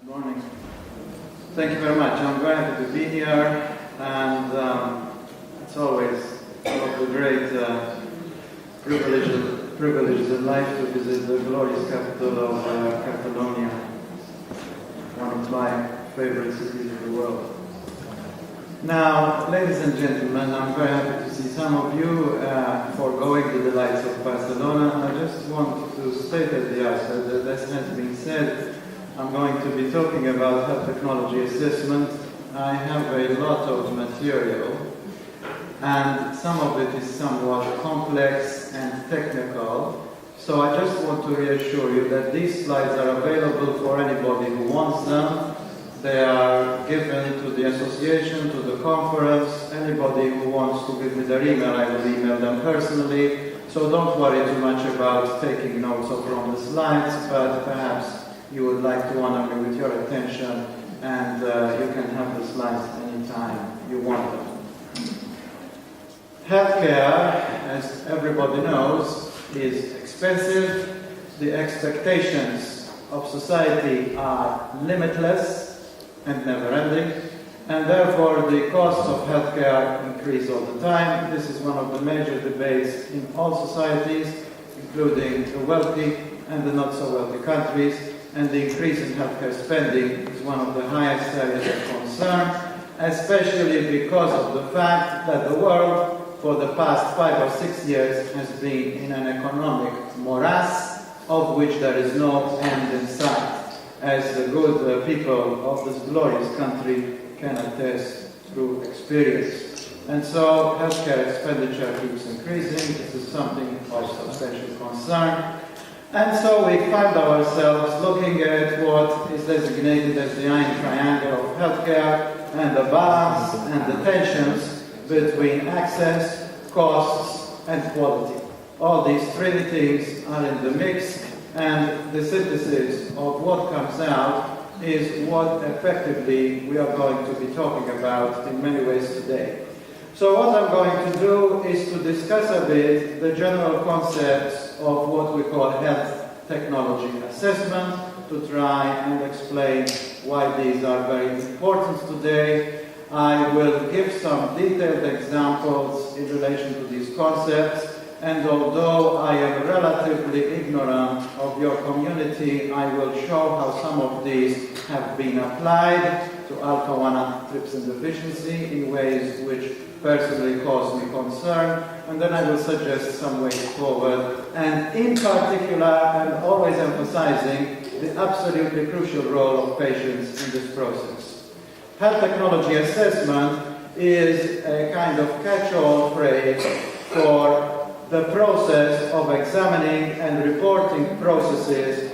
Morning. Thank you very much. I'm very happy to be here, and it's always one of the great privileges in life to visit the glorious capital of Catalonia, one of my favorite cities in the world. Now, ladies and gentlemen, I'm very happy to see some of you foregoing the delights of Barcelona. I just want to state at the outset that, as has been said, I'm going to be talking about health technology assessment. I have a lot of material, and some of it is somewhat complex and technical. So I just want to reassure you that these slides are available for anybody who wants them. They are given to the association, to the conference. Anybody who wants to give me their email, I will email them personally. So don't worry too much about taking notes from the slides, but perhaps you would like to honor me with your attention, and you can have the slides anytime you want them. Healthcare, as everybody knows, is expensive. The expectations of society are limitless and never-ending, and therefore the costs of healthcare increase all the time. This is one of the major debates in all societies, including the wealthy and the not-so-wealthy countries, and the increase in healthcare spending is one of the highest areas of concern, especially because of the fact that the world for the past 5 or 6 years has been in an economic morass of which there is no end in sight, as the good people of this glorious country can attest through experience. And so healthcare expenditure keeps increasing. This is something of substantial concern. And so we find ourselves looking at what is designated as the iron triangle of healthcare, and the balance and the tensions between access, costs, and quality. All these three things are in the mix, and the synthesis of what comes out is what effectively we are going to be talking about in many ways today. So what I'm going to do is to discuss a bit the general concepts of what we call health technology assessment, to try and explain why these are very important today. I will give some detailed examples in relation to these concepts, and although I am relatively ignorant of your community, I will show how some of these have been applied to alpha-1 antitrypsin deficiency in ways which personally cause me concern, and then I will suggest some ways forward, and in particular, and always emphasizing the absolutely crucial role of patients in this process. Health technology assessment is a kind of catch-all phrase for the process of examining and reporting properties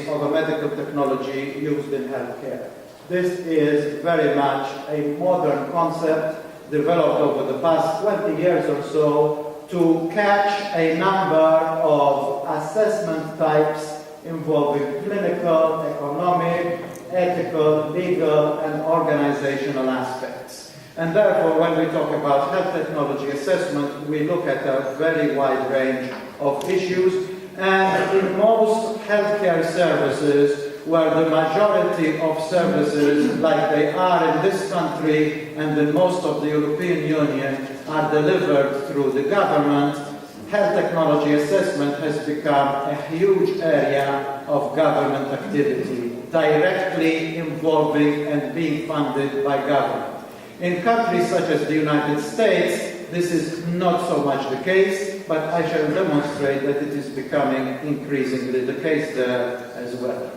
of a medical technology used in healthcare. This is very much a modern concept developed over the past 20 years or so to catch a number of assessment types involving clinical, economic, ethical, legal, and organizational aspects. And therefore, when we talk about health technology assessment, we look at a very wide range of issues. And in most healthcare services, where the majority of services, like they are in this country and in most of the European Union, are delivered through the government, health technology assessment has become a huge area of government activity, directly involving and being funded by government. In countries such as the United States, this is not so much the case, but I shall demonstrate that it is becoming increasingly the case there as well.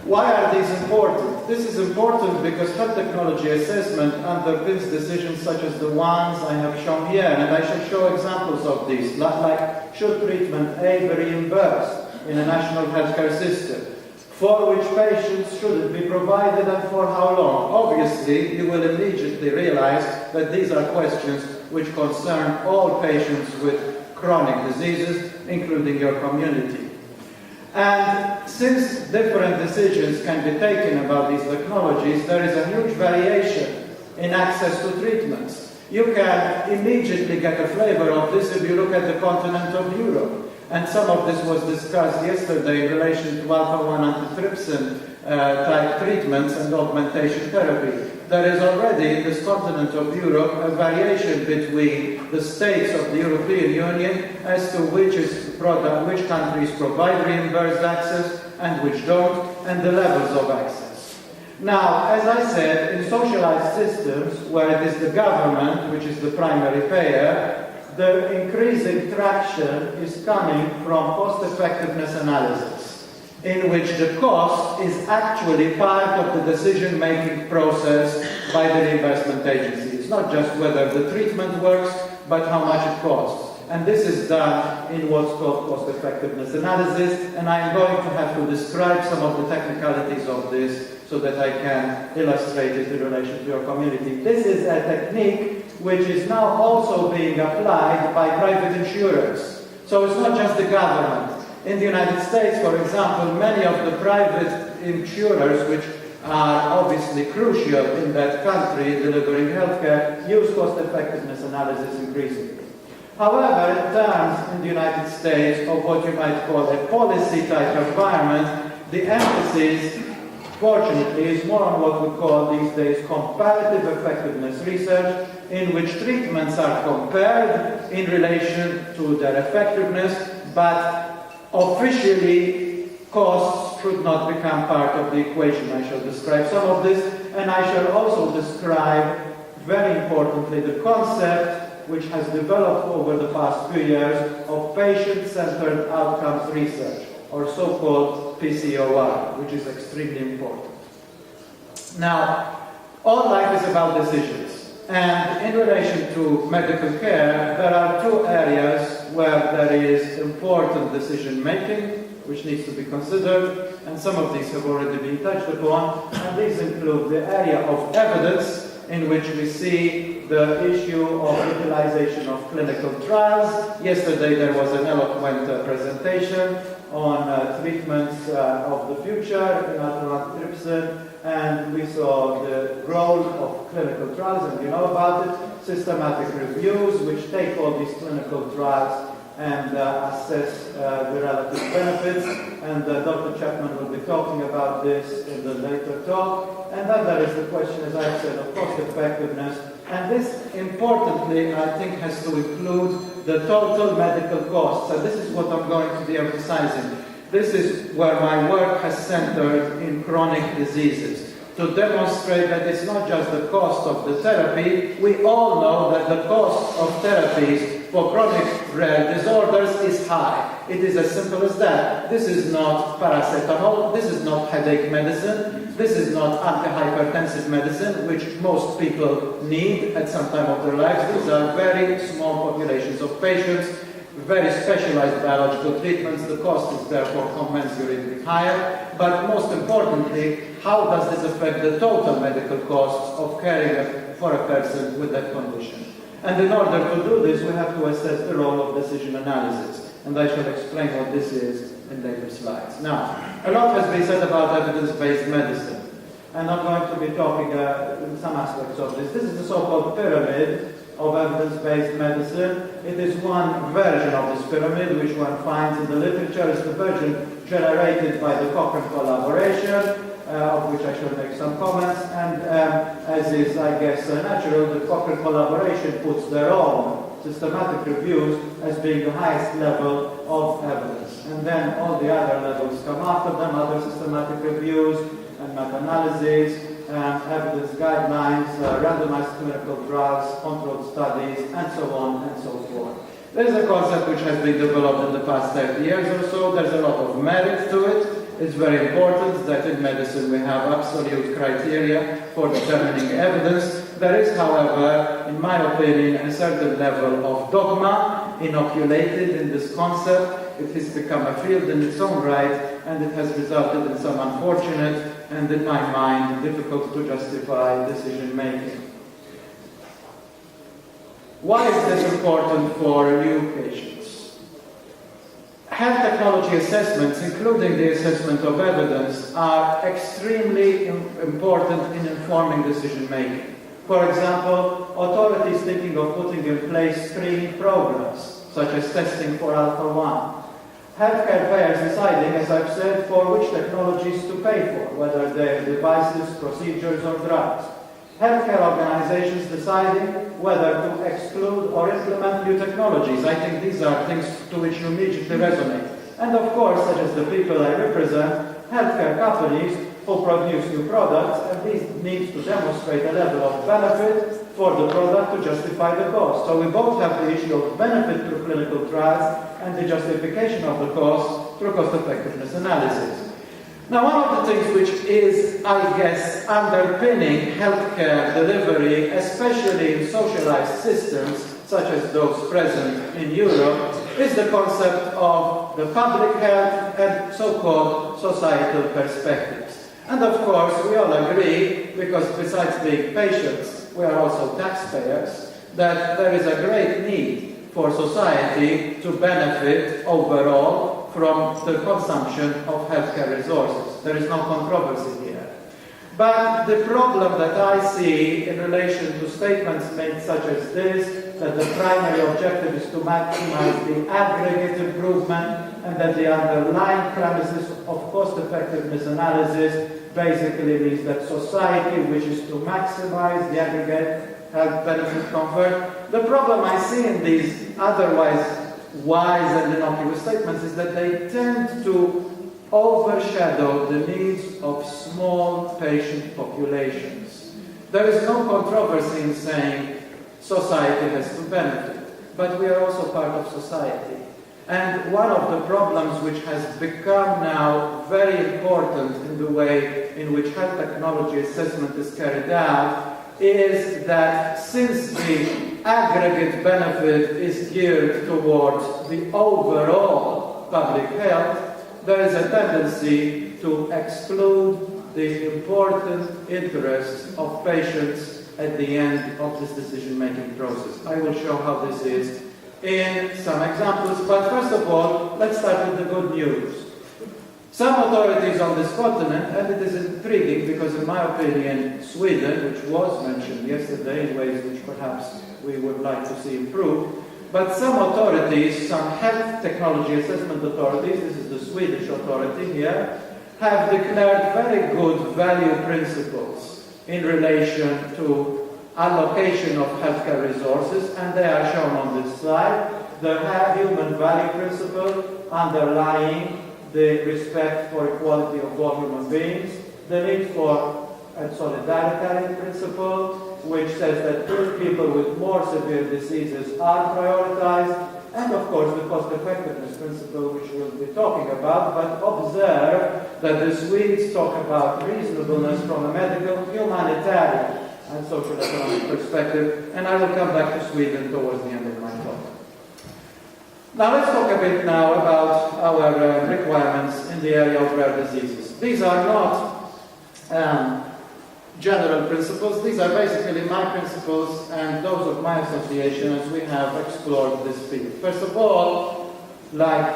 Why are these important? This is important because health technology assessment underpins decisions such as the ones I have shown here, and I shall show examples of these, like should treatment A be reimbursed in a national healthcare system? For which patients should it be provided and for how long? Obviously, you will immediately realize that these are questions which concern all patients with chronic diseases, including your community. And since different decisions can be taken about these technologies, there is a huge variation in access to treatments. You can immediately get a flavor of this if you look at the continent of Europe. and some of this was discussed yesterday in relation to alpha-1 antitrypsin type treatments and augmentation therapy. There is already in this continent of Europe a variation between the states of the European Union as to which countries provide reimbursed access and which don't, and the levels of access. Now, as I said, in socialized systems, where it is the government which is the primary payer, the increasing traction is coming from cost-effectiveness analysis, in which the cost is actually part of the decision-making process by the reimbursement agency. It's not just whether the treatment works, but how much it costs. And this is done in what's called cost-effectiveness analysis, and I'm going to have to describe some of the technicalities of this so that I can illustrate it in relation to your community. This is a technique which is now also being applied by private insurers. So it's not just the government. In the United States, for example, many of the private insurers, which are obviously crucial in that country delivering healthcare, use cost-effectiveness analysis increasingly. However, in terms in the United States of what you might call a policy-type environment, the emphasis, fortunately, is more on what we call these days comparative effectiveness research, in which treatments are compared in relation to their effectiveness, but officially costs should not become part of the equation. I shall describe some of this, and I shall also describe, very importantly, the concept which has developed over the past few years of patient-centered outcomes research, or so-called PCOR, which is extremely important. Now, all life is about decisions, and in relation to medical care, there are two areas where there is important decision-making, which needs to be considered, and some of these have already been touched upon, and these include the area of evidence, in which we see the issue of utilization of clinical trials. Yesterday there was an eloquent presentation on treatments of the future in antitrypsin, and we saw the role of clinical trials, and you know about it, systematic reviews which take all these clinical trials and assess the relative benefits, and Dr. Chapman will be talking about this in the later talk. And then there is the question, as I said, of cost effectiveness, and this, importantly, I think has to include the total medical costs, and this is what I'm going to be emphasizing. This is where my work has centered in chronic diseases, to demonstrate that it's not just the cost of the therapy. We all know that the cost of therapies for chronic rare disorders is high. It is as simple as that. This is not paracetamol, this is not headache medicine, this is not antihypertensive medicine, which most people need at some time of their lives. These are very small populations of patients, very specialized biological treatments. The cost is therefore commensurately higher. But most importantly, how does this affect the total medical costs of caring for a person with that condition? And in order to do this, we have to assess the role of decision analysis. And I shall explain what this is in later slides. Now, a lot has been said about evidence-based medicine. And I'm going to be talking in some aspects of this. This is the so-called pyramid of evidence-based medicine. It is one version of this pyramid which one finds in the literature. It's the version generated by the Cochrane collaboration, of which I shall make some comments, and as is, I guess, natural, the Cochrane collaboration puts their own systematic reviews as being the highest level of evidence. And then all the other levels come after them, other systematic reviews and meta-analyses, evidence guidelines, randomized clinical trials, controlled studies, and so on and so forth. There's a concept which has been developed in the past 30 years or so. There's a lot of merit to it. It's very important that in medicine we have absolute criteria for determining evidence. There is, however, in my opinion, a certain level of dogma inoculated in this concept. It has become a field in its own right, and it has resulted in some unfortunate and, in my mind, difficult to justify decision-making. Why is this important for new patients? Health technology assessments, including the assessment of evidence, are extremely important in informing decision-making. For example, authorities thinking of putting in place screening programs, such as testing for alpha-1, healthcare payers deciding, as I've said, for which technologies to pay for, whether they're devices, procedures, or drugs. Healthcare organizations deciding whether to exclude or implement new technologies. I think these are things to which you immediately resonate. And of course, such as the people I represent, healthcare companies who produce new products, and these need to demonstrate a level of benefit for the product to justify the cost. So we both have the issue of benefit through clinical trials and the justification of the cost through cost-effectiveness analysis. Now, one of the things which is, I guess, underpinning healthcare delivery, especially in socialized systems, such as those present in Europe, is the concept of the public health and so-called societal perspectives. And of course, we all agree, because besides being patients, we are also taxpayers, that there is a great need for society to benefit overall from the consumption of healthcare resources. There is no controversy here. But the problem that I see in relation to statements made such as this, that the primary objective is to maximize the aggregate improvement, and that the underlying premises of cost-effectiveness analysis basically means that society wishes to maximize the aggregate health benefit comfort. The problem I see in these otherwise wise and innocuous statements is that they tend to overshadow the needs of small patient populations. There is no controversy in saying society has to benefit, but we are also part of society. And one of the problems which has become now very important in the way in which health technology assessment is carried out is that since the aggregate benefit is geared towards the overall public health, there is a tendency to exclude the important interests of patients at the end of this decision-making process. I will show how this is in some examples, but first of all, let's start with the good news. Some authorities on this continent, and it is intriguing because in my opinion, Sweden, which was mentioned yesterday in ways which perhaps we would like to see improved, but some authorities, some health technology assessment authorities, this is the Swedish authority here, have declared very good value principles in relation to allocation of healthcare resources, and they are shown on this slide. The human value principle underlying the respect for equality of all human beings, the need for a solidarity principle, which says that people with more severe diseases are prioritized, and of course the cost-effectiveness principle, which we'll be talking about, but observe that the Swedes talk about reasonableness from a medical, humanitarian, and social economic perspective, and I will come back to Sweden towards the end of my talk. Now let's talk a bit now about our requirements in the area of rare diseases. These are not general principles, these are basically my principles and those of my association as we have explored this field. First of all, like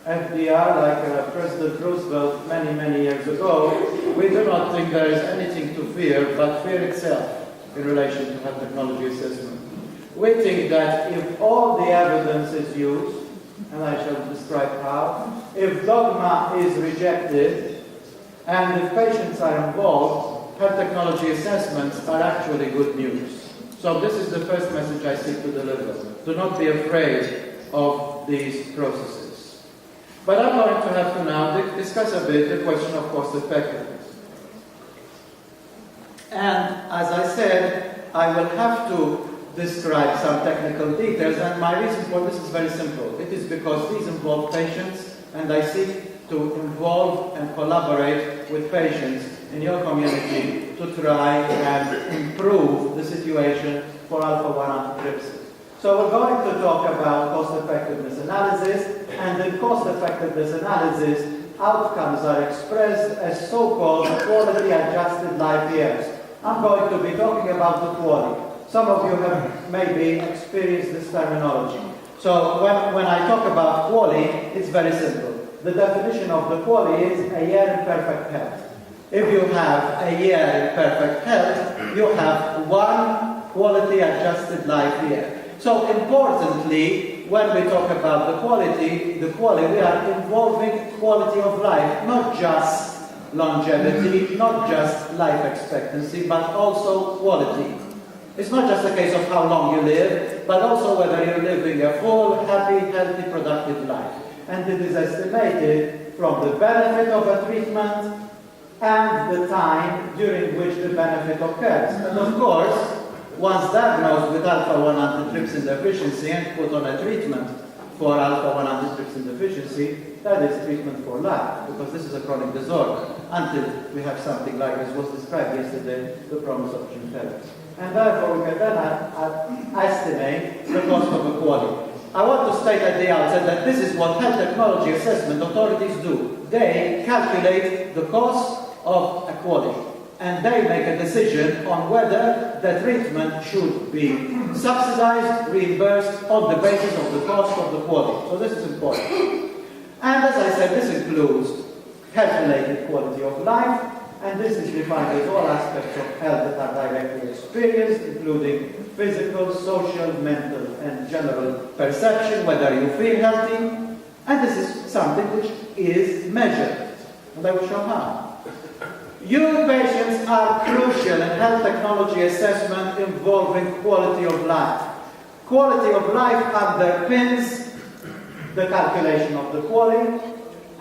FDR, like President Roosevelt many years ago, we do not think there is anything to fear but fear itself in relation to health technology assessment. We think that if all the evidence is used, and I shall describe how, if dogma is rejected, and if patients are involved, health technology assessments are actually good news. So this is the first message I seek to deliver. Do not be afraid of these processes. But I'm going to have to now discuss a bit the question of cost effectiveness. And as I said, I will have to describe some technical details, and my reason for this is very simple. It is because these involve patients, and I seek to involve and collaborate with patients in your community to try and improve the situation for alpha-1 antitrypsin. So we're going to talk about cost-effectiveness analysis, and in cost-effectiveness analysis, outcomes are expressed as so-called quality-adjusted life years. I'm going to be talking about the quality. Some of you have maybe experienced this terminology. So when I talk about quality, it's very simple. The definition of the quality is a year in perfect health. If you have a year in perfect health, you have one quality-adjusted life year. So importantly, when we talk about the quality, we are involving quality of life, not just longevity, not just life expectancy, but also quality. It's not just a case of how long you live, but also whether you're living a full, happy, healthy, productive life. And it is estimated from the benefit of a treatment and the time during which the benefit occurs. And of course, once diagnosed with alpha-1 antitrypsin deficiency and put on a treatment for alpha-1 antitrypsin deficiency, that is treatment for life, because this is a chronic disorder, until we have something like as was described yesterday, the promise of gene therapy. And therefore, we can then estimate the cost of a QALY. I want to state at the outset that this is what health technology assessment authorities do. They calculate the cost of a QALY, and they make a decision on whether the treatment should be subsidized, reimbursed on the basis of the cost of the QALY. So this is important. And as I said, this includes health-related quality of life, and this is defined as all aspects of health that are directly experienced, including physical, social, mental, and general perception, whether you feel healthy. And this is something which is measured. And I will show how. You patients are crucial in health technology assessment involving quality of life. Quality of life underpins the calculation of the QALY,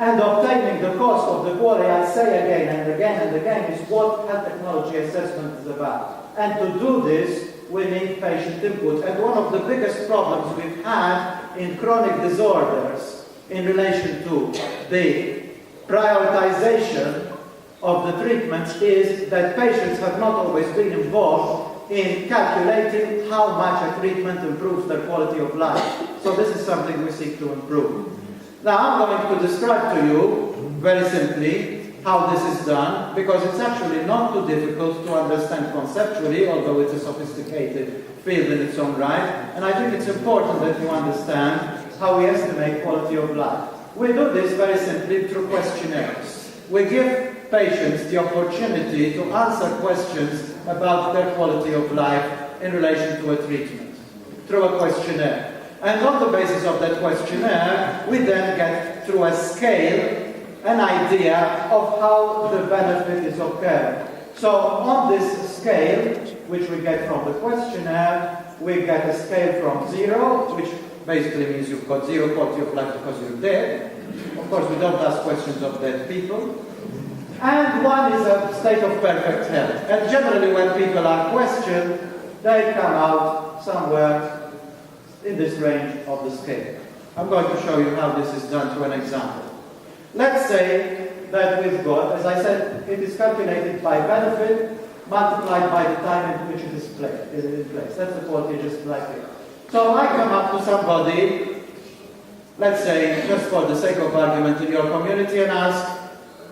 and obtaining the cost of the QALY, I say again and again and again, is what health technology assessment is about. And to do this, we need patient input. And one of the biggest problems we've had in chronic disorders in relation to the prioritization of the treatments is that patients have not always been involved in calculating how much a treatment improves their quality of life. So this is something we seek to improve. Now I'm going to describe to you, very simply, how this is done, because it's actually not too difficult to understand conceptually, although it's a sophisticated field in its own right, and I think it's important that you understand how we estimate quality of life. We do this very simply through questionnaires. We give patients the opportunity to answer questions about their quality of life in relation to a treatment through a questionnaire. And on the basis of that questionnaire, we then get, through a scale, an idea of how the benefit is occurring. So on this scale, which we get from the questionnaire, we get a scale from 0, which basically means you've got 0 quality of life because you're dead. Of course, we don't ask questions of dead people. And 1 is a state of perfect health. And generally, when people are questioned, they come out somewhere in this range of the scale. I'm going to show you how this is done through an example. Let's say that we've got, as I said, it is calculated by benefit multiplied by the time in which it is in place. That's the quality just like it. So I come up to somebody, let's say, just for the sake of argument in your community, and ask,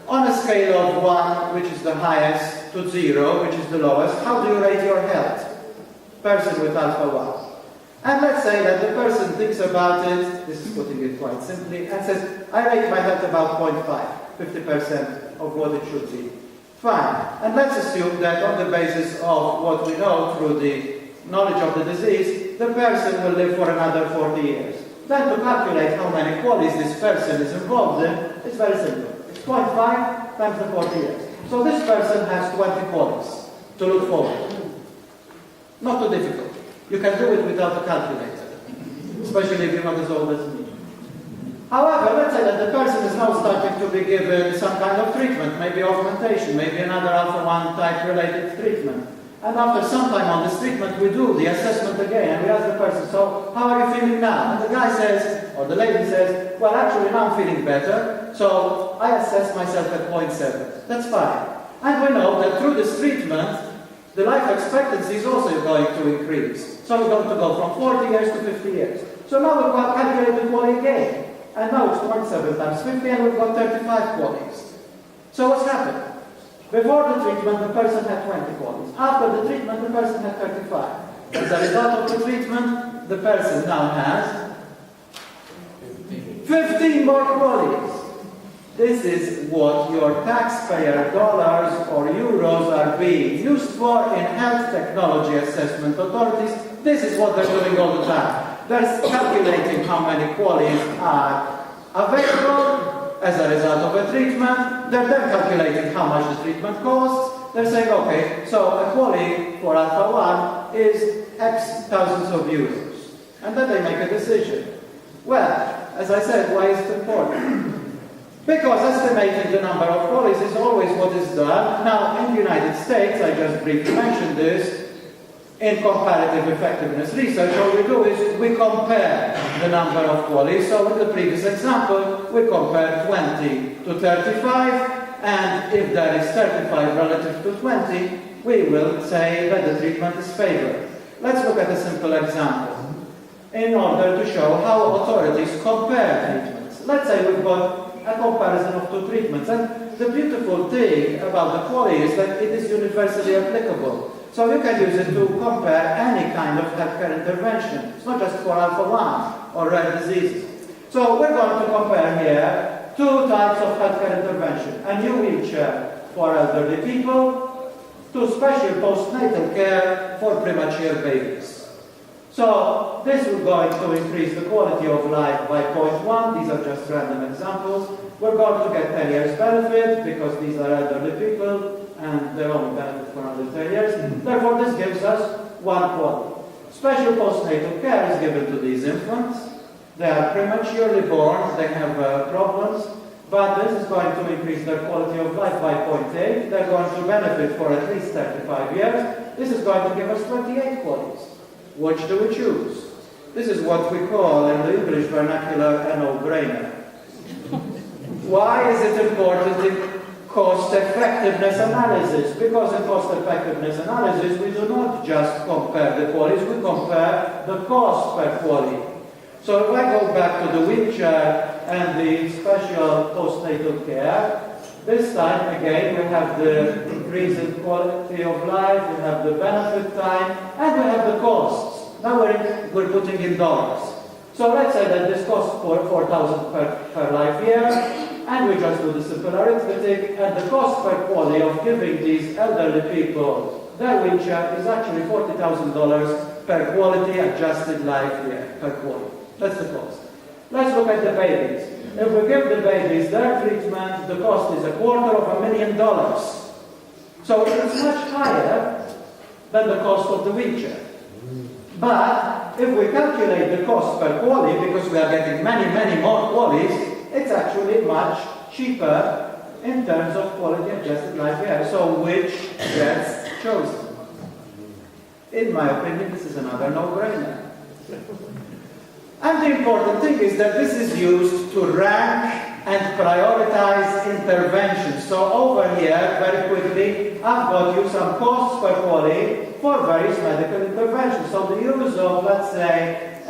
on a scale of 1, which is the highest, to 0, which is the lowest, how do you rate your health? Person with alpha-1. And let's say that the person thinks about it, this is putting it quite simply, and says, I rate my health about 0.5, 50% of what it should be. Fine. And let's assume that on the basis of what we know through the knowledge of the disease, the person will live for another 40 years. Then to calculate how many QALYs this person is involved in, it's very simple. It's 0.5 times the 40 years. So this person has 20 QALYs to look forward to. Not too difficult. You can do it without a calculator, especially if you're not as old as me. However, let's say that the person is now starting to be given some kind of treatment, maybe augmentation, maybe another alpha-1 type related treatment. And after some time on this treatment, we do the assessment again, and we ask the person, so how are you feeling now? And the guy says, or the lady says, well, actually now I'm feeling better, so I assess myself at 0.7. That's fine. And we know that through this treatment, the life expectancy is also going to increase. So we're going to go from 40 years to 50 years. So now we've got calculated QALY again. And now it's 0.7 times 50, and we've got 35 QALYs. So what's happened? Before the treatment, the person had 20 QALYs. After the treatment, the person had 35. As a result of the treatment, the person now has 15 more QALYs. This is what your taxpayer dollars or euros are being used for in health technology assessment authorities. This is what they're doing all the time. they're calculating how many QALYs are available as a result of a treatment. They're then calculating how much the treatment costs. They're saying, okay, so a QALY for alpha-1 is X thousands of euros. And then they make a decision. Well, as I said, why is it important? Because estimating the number of QALYs is always what is done. Now, in the United States, I just briefly mentioned this, in comparative effectiveness research, all we do is we compare the number of QALYs. So in the previous example, we compare 20 to 35, and if there is 35 relative to 20, we will say that the treatment is favored. Let's look at a simple example in order to show how authorities compare treatments. Let's say we've got a comparison of two treatments, and the beautiful thing about the QALY is that it is universally applicable. So you can use it to compare any kind of healthcare intervention. It's not just for alpha-1 or rare diseases. So we're going to compare here two types of healthcare intervention. A new wheelchair for elderly people to special postnatal care for premature babies. So this is going to increase the quality of life by 0.1. These are just random examples. We're going to get 10 years benefit because these are elderly people and they only benefit for another 10 years. Therefore, this gives us 1 QALY. Special postnatal care is given to these infants. They are prematurely born, they have problems, but this is going to increase their quality of life by 0.8. They're going to benefit for at least 35 years. This is going to give us 28 QALYs. Which do we choose? This is what we call in the English vernacular a no-brainer. Why is it important in cost-effectiveness analysis? Because in cost-effectiveness analysis, we do not just compare the QALYs, we compare the cost per QALY. So if I go back to the wheelchair and the special postnatal care, this time again we have the increase in quality of life, we have the benefit time, and we have the costs. Now we're putting in dollars. So let's say that this costs $4,000 per life year, and we just do the simple arithmetic, and the cost per QALY of giving these elderly people their wheelchair is actually $40,000 per quality adjusted life year per QALY. That's the cost. Let's look at the babies. If we give the babies their treatment, the cost is $250,000. So it's much higher than the cost of the wheelchair. But if we calculate the cost per QALY, because we are getting many more QALYs, it's actually much cheaper in terms of quality adjusted life year. So which gets chosen? In my opinion, this is another no-brainer. And the important thing is that this is used to rank and prioritize interventions. So over here, very quickly, I've got you some costs per QALY for various medical interventions. So the use of, let's say,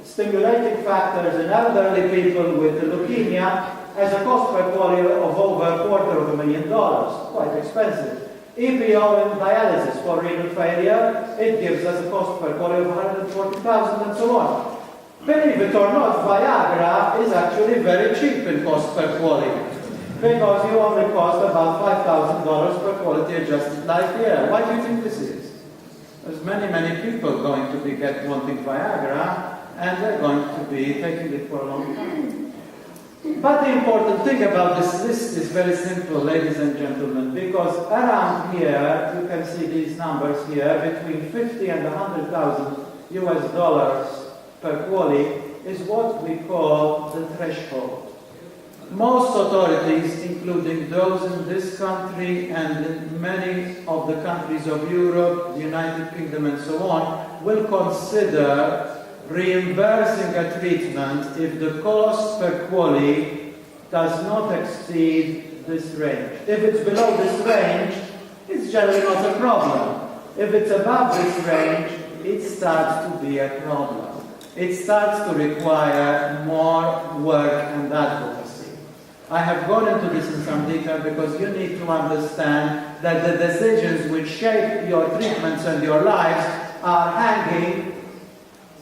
stimulating factors in elderly people with leukemia has a cost per QALY of over $250,000, quite expensive. EPO and dialysis for renal failure, it gives us a cost per QALY of $140,000 and so on. Believe it or not, Viagra is actually very cheap in cost per QALY because you only cost about $5,000 per quality adjusted life year. Why do you think this is? There's many people going to be wanting Viagra and they're going to be taking it for a long time. But the important thing about this list is very simple, ladies and gentlemen, because around here, you can see these numbers here, between 50 and 100,000 US dollars per QALY is what we call the threshold. Most authorities, including those in this country and in many of the countries of Europe, the United Kingdom and so on, will consider reimbursing a treatment if the cost per QALY does not exceed this range. If it's below this range, it's generally not a problem. If it's above this range, it starts to be a problem. It starts to require more work and advocacy. I have gone into this in some detail because you need to understand that the decisions which shape your treatments and your lives are hanging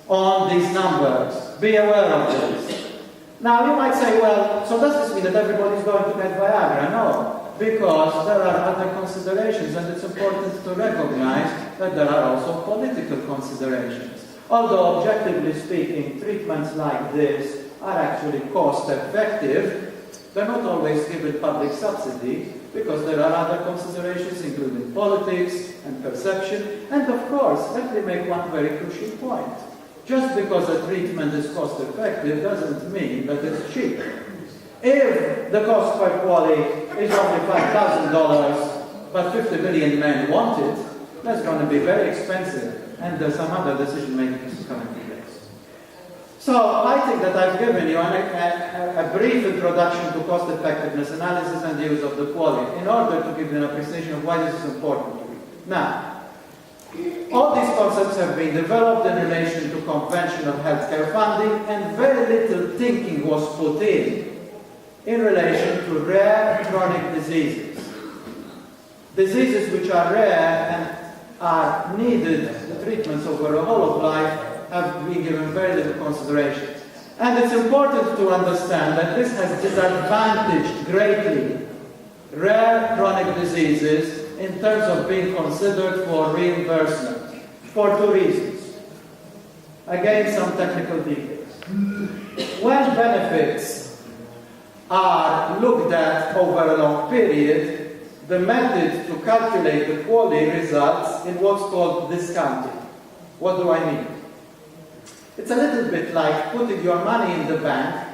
on these numbers. Be aware of this. Now you might say, well, so does this mean that everybody's going to get Viagra? No, because there are other considerations and it's important to recognize that there are also political considerations. Although, objectively speaking, treatments like this are actually cost-effective, they're not always given public subsidy because there are other considerations, including politics and perception. And of course, let me make one very crucial point. Just because a treatment is cost-effective doesn't mean that it's cheap. If the cost per quality is only $5,000, but 50 million men want it, that's going to be very expensive, and there's some other decision-making is going to be based. So I think that I've given you a brief introduction to cost-effectiveness analysis and the use of the quality in order to give you an appreciation of why this is important to you. Now, all these concepts have been developed in relation to conventional healthcare funding, and very little thinking was put in relation to rare chronic diseases. Diseases which are rare and are needed treatments over a whole of life have been given very little consideration. And it's important to understand that this has disadvantaged greatly rare chronic diseases in terms of being considered for reimbursement for two reasons. Again, some technical details. When benefits are looked at over a long period, the method to calculate the quality results in what's called discounting. What do I mean? It's a little bit like putting your money in the bank,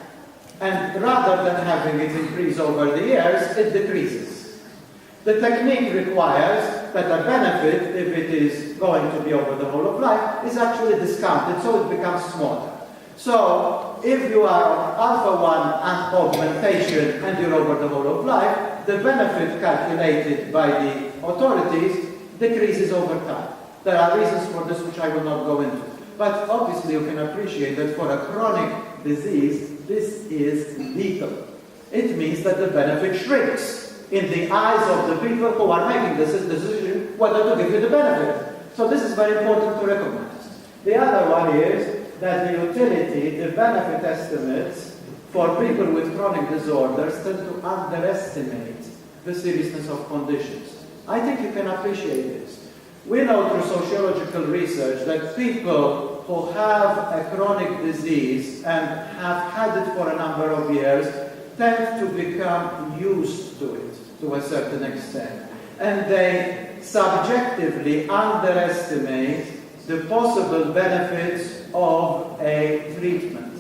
and rather than having it increase over the years, it decreases. The technique requires that a benefit, if it is going to be over the whole of life, is actually discounted, so it becomes smaller. So, if you are on alpha-1 and augmentation and you're over the whole of life, the benefit calculated by the authorities decreases over time. There are reasons for this which I will not go into. But obviously you can appreciate that for a chronic disease, this is lethal. It means that the benefit shrinks in the eyes of the people who are making this decision whether to give you the benefit. So this is very important to recognize. The other one is that the utility, the benefit estimates for people with chronic disorders tend to underestimate the seriousness of conditions. I think you can appreciate this. We know through sociological research that people who have a chronic disease and have had it for a number of years tend to become used to it to a certain extent. And they subjectively underestimate the possible benefits of a treatment.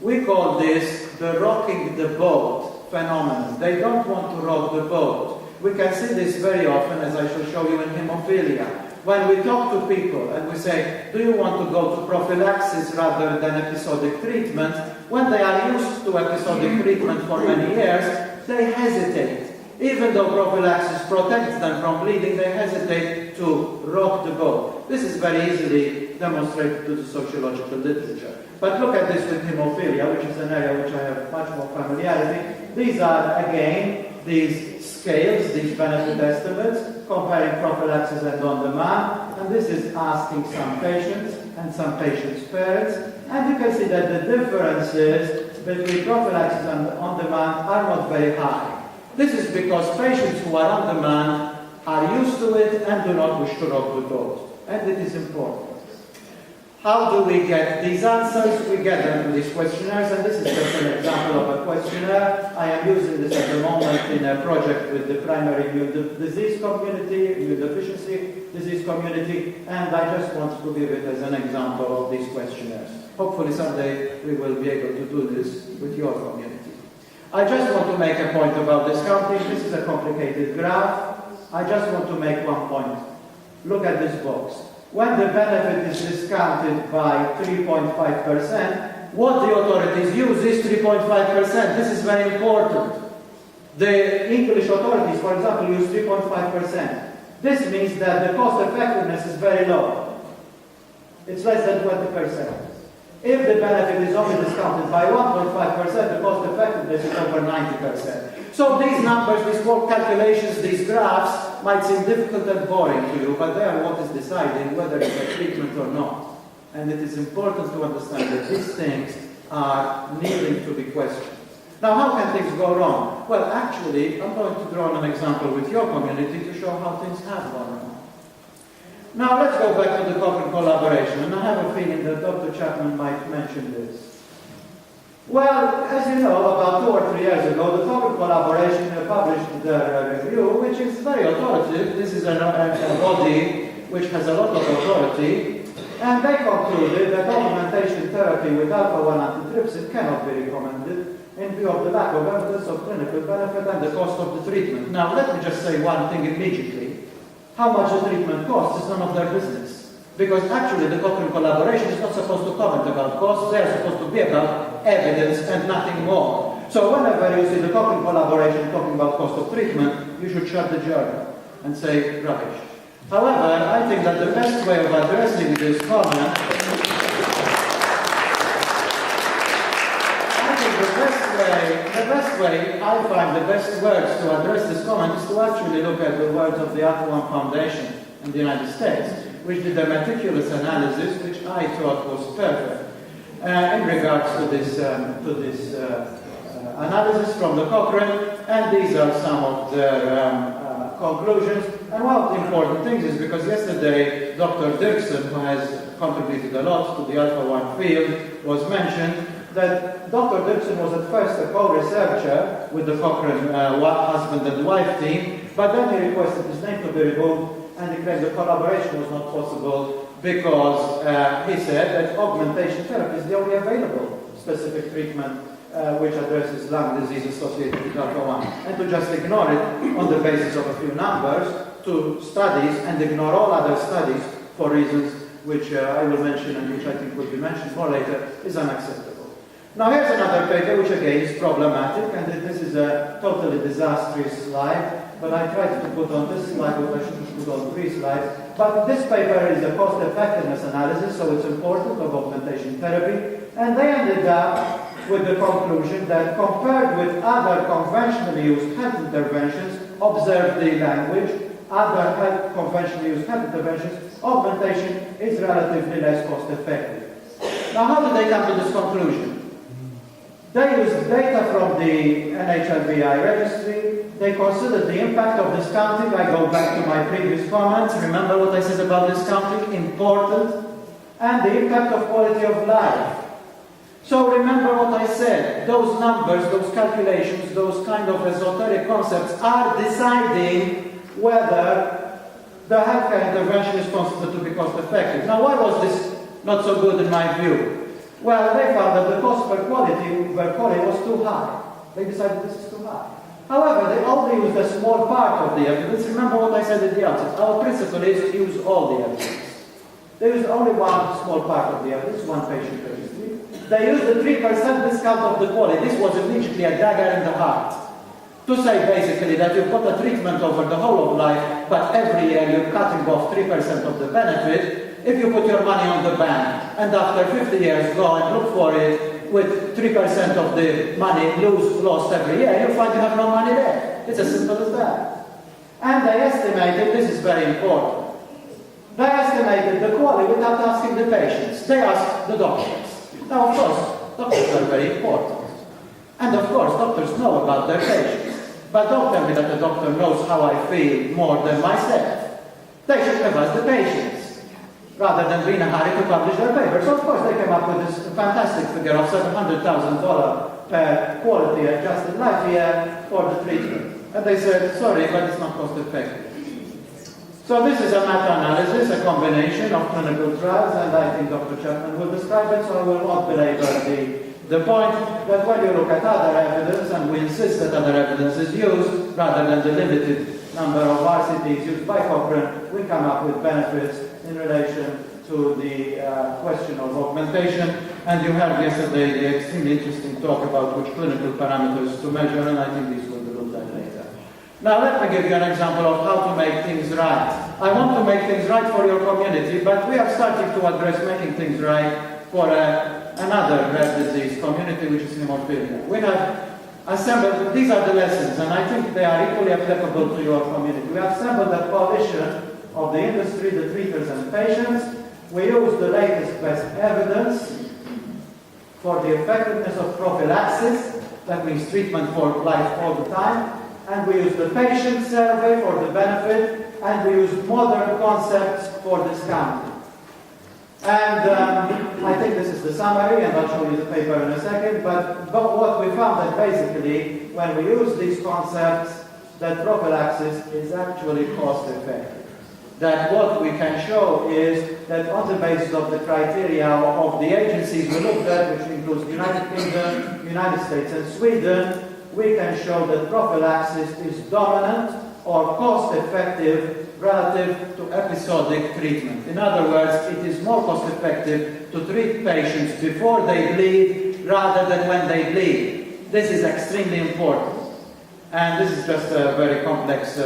We call this the rocking the boat phenomenon. They don't want to rock the boat. We can see this very often, as I shall show you in hemophilia. When we talk to people and we say, do you want to go to prophylaxis rather than episodic treatment? When they are used to episodic treatment for many years, they hesitate. Even though prophylaxis protects them from bleeding, they hesitate to rock the boat. This is very easily demonstrated to the sociological literature. But look at this with hemophilia, which is an area which I have much more familiarity. These are, again, these scales, these benefit estimates, comparing prophylaxis and on-demand. And this is asking some patients and some patients' parents. And you can see that the differences between prophylaxis and on-demand are not very high. This is because patients who are on demand are used to it and do not wish to rock the boat. And it is important. How do we get these answers? We get them through these questionnaires, and this is just an example of a questionnaire. I am using this at the moment in a project with the primary immune disease community, immune deficiency disease community, and I just want to give it as an example of these questionnaires. Hopefully someday we will be able to do this with your community. I just want to make a point about discounting. This is a complicated graph. I just want to make one point. Look at this box. When the benefit is discounted by 3.5%, what the authorities use is 3.5%. This is very important. The English authorities, for example, use 3.5%. This means that the cost effectiveness is very low. It's less than 20%. If the benefit is only discounted by 1.5%, the cost effectiveness is over 90%. So these numbers, these calculations, these graphs might seem difficult and boring to you, but they are what is deciding whether it's a treatment or not. And it is important to understand that these things are needing to be questioned. Now, how can things go wrong? Well, actually, I'm going to draw an example with your community to show how things have gone wrong. Now let's go back to the Cochrane collaboration, and I have a feeling that Dr. Chapman might mention this. Well, as you know, about 2 or 3 years ago, the Cochrane collaboration published their review, which is very authoritative. This is a body which has a lot of authority, and they concluded that augmentation therapy with alpha-1 antitrypsin cannot be recommended in view of the lack of evidence of clinical benefit and the cost of the treatment. Now, let me just say one thing immediately. How much the treatment costs is none of their business. Because actually the Cochrane collaboration is not supposed to comment about costs, they are supposed to be about evidence and nothing more. So whenever you see the Cochrane collaboration talking about cost of treatment, you should shut the journal and say rubbish. However, I think that the best way of addressing this comment, I find the best words to address this comment is to actually look at the words of the Alpha-1 Foundation in the United States, which did a meticulous analysis, which I thought was perfect, in regards to this analysis from the Cochrane, and these are some of their conclusions. And one of the important things is because yesterday Dr. Dirksen, who has contributed a lot to the Alpha-1 field, was mentioned, that Dr. Dirksen was at first a co-researcher with the Cochrane husband and wife team, but then he requested his name to be removed, and he claimed the collaboration was not possible because he said that augmentation therapy is the only available specific treatment which addresses lung disease associated with alpha-1. And to just ignore it on the basis of a few numbers to studies and ignore all other studies for reasons which I will mention and which I think will be mentioned more later is unacceptable. Now here's another paper which again is problematic, and this is a totally disastrous slide, but I tried to put on this slide what I should put on 3 slides. But this paper is a cost-effectiveness analysis, so it's important, of augmentation therapy, and they ended up with the conclusion that compared with other conventionally used health interventions, observe the language, other conventionally used health interventions, augmentation is relatively less cost-effective. Now how did they come to this conclusion? They used data from the NHLBI registry. They considered the impact of discounting. I go back to my previous comments. Remember what I said about discounting? Important. And the impact of quality of life. So remember what I said. Those numbers, those calculations, those kind of esoteric concepts are deciding whether the healthcare intervention is considered to be cost effective. Now why was this not so good in my view? Well, they found that the cost per quality was too high. They decided this is too high. However, they only used a small part of the evidence. Remember what I said at the outset. Our principle is to use all the evidence. They used only one small part of the evidence, one patient registry. They used the 3% discount of the quality. This was immediately a dagger in the heart. To say basically that you've got a treatment over the whole of life, but every year you're cutting off 3% of the benefit. If you put your money on the bank, and after 50 years go and look for it with 3% of the money lost every year, you'll find you have no money there. It's as simple as that. And they estimated, this is very important, they estimated the quality without asking the patients. They asked the doctors. Now, of course, doctors are very important. And of course, doctors know about their patients. But don't tell me that the doctor knows how I feel more than myself. They should have asked the patients, rather than be in a hurry to publish their paper. So of course they came up with this fantastic figure of $700,000 per quality adjusted life year for the treatment. And they said, sorry, but it's not cost effective. So this is a meta-analysis, a combination of clinical trials, and I think Dr. Chapman will describe it, so I will not belabor the point that when you look at other evidence, and we insist that other evidence is used, rather than the limited number of RCTs used by Cochrane, we come up with benefits in relation to the question of augmentation. And you heard yesterday the extremely interesting talk about which clinical parameters to measure, and I think these will be looked at later. Now let me give you an example of how to make things right. I want to make things right for your community, but we are starting to address making things right for another rare disease community, which is hemophilia. We have assembled, these are the lessons, and I think they are equally applicable to your community. We have assembled a coalition of the industry, the treaters and patients. We use the latest best evidence for the effectiveness of prophylaxis, that means treatment for life all the time, and we use the patient survey for the benefit and we use modern concepts for discounting. And I think this is the summary, and I'll show you the paper in a second, but what we found that basically, when we use these concepts, that prophylaxis is actually cost effective. That what we can show is that on the basis of the criteria of the agencies we looked at, which includes the United Kingdom, United States and Sweden, we can show that prophylaxis is dominant or cost effective relative to episodic treatment. In other words, it is more cost effective to treat patients before they bleed rather than when they bleed. This is extremely important. And this is just a very complex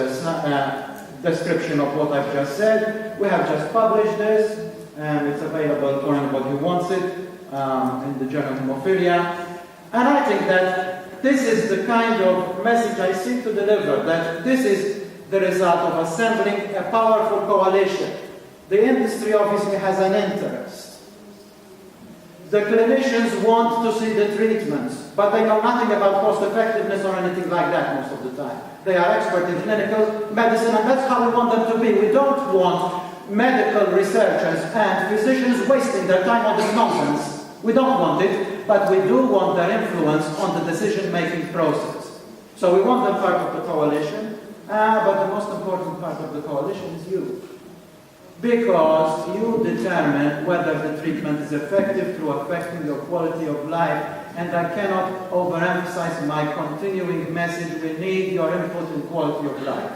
description of what I've just said. We have just published this, and it's available for anybody who wants it in the journal Hemophilia. And I think that this is the kind of message I seek to deliver, that this is the result of assembling a powerful coalition. The industry obviously has an interest. The clinicians want to see the treatments, but they know nothing about cost effectiveness or anything like that most of the time. They are expert in clinical medicine, and that's how we want them to be. We don't want medical researchers and physicians wasting their time on this nonsense. We don't want it, but we do want their influence on the decision-making process. So we want them part of the coalition, but the most important part of the coalition is you. Because you determine whether the treatment is effective through affecting your quality of life. And I cannot overemphasize my continuing message, we need your input in quality of life.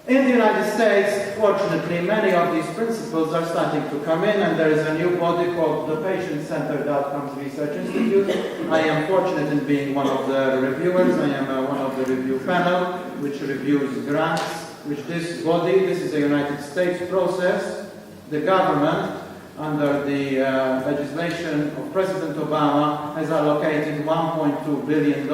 In the United States, fortunately, many of these principles are starting to come in, and there is a new body called the Patient-Centered Outcomes Research Institute. I am fortunate in being one of the reviewers. I am one of the review panel, which reviews grants, which this body, this is a United States process. The government, under the legislation of President Obama, has allocated $1.2 billion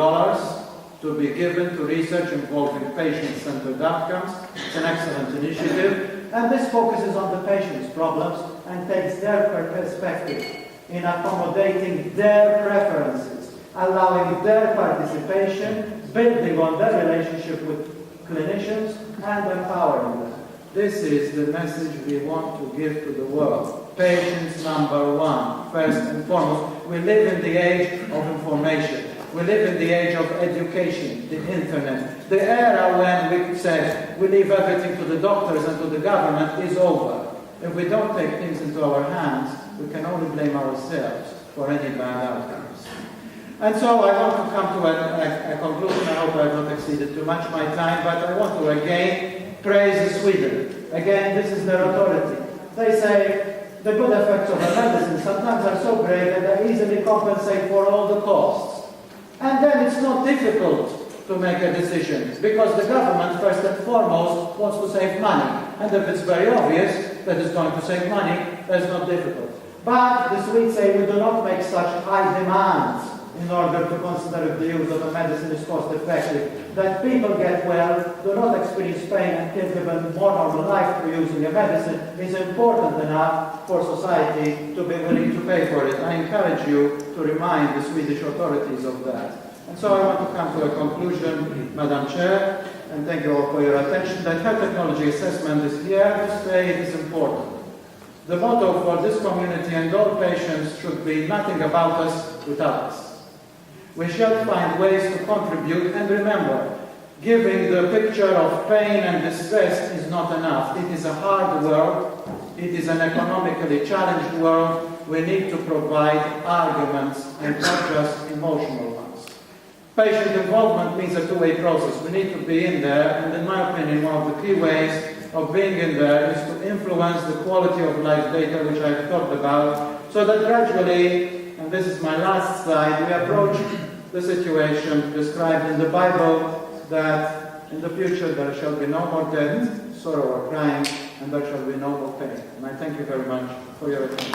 to be given to research involving patient-centered outcomes. It's an excellent initiative, and this focuses on the patient's problems and takes their perspective in accommodating their preferences, allowing their participation, building on their relationship with clinicians, and empowering them. This is the message we want to give to the world. Patients number one, first and foremost. We live in the age of information. We live in the age of education, the internet. The era when we say we leave everything to the doctors and to the government is over. If we don't take things into our hands, we can only blame ourselves for any bad outcomes. And so I want to come to a conclusion. I hope I have not exceeded too much my time, but I want to again praise Sweden. Again, this is their authority. They say the good effects of a medicine sometimes are so great that they easily compensate for all the costs. And then it's not difficult to make a decision, because the government, first and foremost, wants to save money. And if it's very obvious that it's going to save money, that's not difficult. But the Swedes say we do not make such high demands in order to consider if the use of a medicine is cost effective. That people get well, do not experience pain, and can live a more normal life through using a medicine is important enough for society to be willing to pay for it. I encourage you to remind the Swedish authorities of that. And so I want to come to a conclusion, Madam Chair, and thank you all for your attention, that health technology assessment is here to stay. It is important. The motto for this community and all patients should be nothing about us without us. We shall find ways to contribute, and remember, giving the picture of pain and distress is not enough. It is a hard world. It is an economically challenged world. We need to provide arguments and not just emotional ones. Patient involvement means a two-way process. We need to be in there, and in my opinion, one of the key ways of being in there is to influence the quality of life data, which I've talked about, so that gradually, and this is my last slide, we approach the situation described in the Bible, that in the future there shall be no more death, sorrow or crying, and there shall be no more pain. And I thank you very much for your attention.